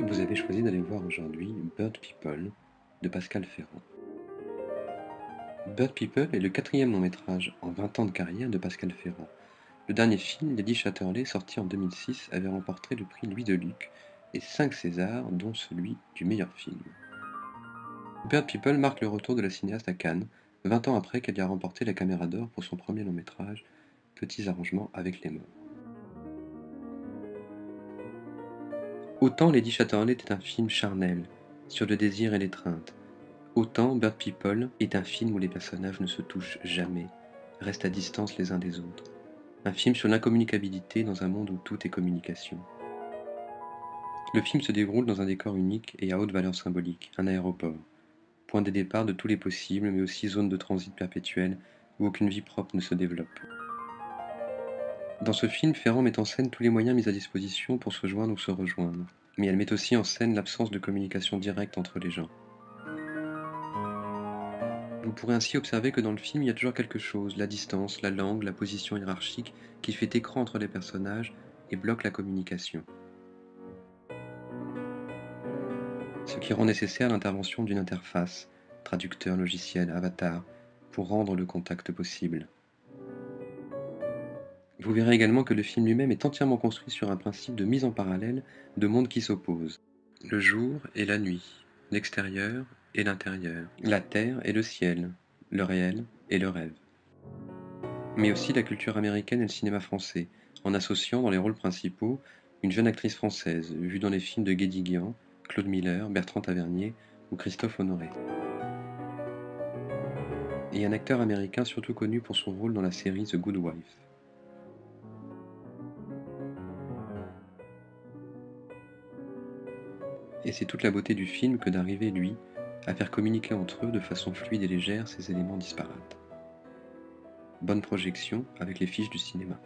Vous avez choisi d'aller voir aujourd'hui Bird People de Pascal Ferrand. Bird People est le quatrième long-métrage en 20 ans de carrière de Pascal Ferrand. Le dernier film, Lady Chatterley, sorti en 2006, avait remporté le prix Louis Deluc et 5 Césars, dont celui du meilleur film. Bird People marque le retour de la cinéaste à Cannes, 20 ans après qu'elle ait remporté la Caméra d'Or pour son premier long-métrage, Petits arrangements avec les morts. Autant Lady Chatterley était un film charnel, sur le désir et l'étreinte, autant Bird People est un film où les personnages ne se touchent jamais, restent à distance les uns des autres. Un film sur l'incommunicabilité dans un monde où tout est communication. Le film se déroule dans un décor unique et à haute valeur symbolique, un aéroport. Point de départ de tous les possibles, mais aussi zone de transit perpétuelle où aucune vie propre ne se développe. Dans ce film, Ferrand met en scène tous les moyens mis à disposition pour se joindre ou se rejoindre. Mais elle met aussi en scène l'absence de communication directe entre les gens. Vous pourrez ainsi observer que dans le film, il y a toujours quelque chose, la distance, la langue, la position hiérarchique, qui fait écran entre les personnages et bloque la communication. Ce qui rend nécessaire l'intervention d'une interface, traducteur, logiciel, avatar, pour rendre le contact possible. Vous verrez également que le film lui-même est entièrement construit sur un principe de mise en parallèle de mondes qui s'opposent. Le jour et la nuit, l'extérieur et l'intérieur, la terre et le ciel, le réel et le rêve. Mais aussi la culture américaine et le cinéma français, en associant dans les rôles principaux une jeune actrice française, vue dans les films de Guédiguian, Claude Miller, Bertrand Tavernier ou Christophe Honoré. Et un acteur américain surtout connu pour son rôle dans la série The Good Wife. Et c'est toute la beauté du film que d'arriver, lui, à faire communiquer entre eux de façon fluide et légère ces éléments disparates. Bonne projection avec les fiches du cinéma.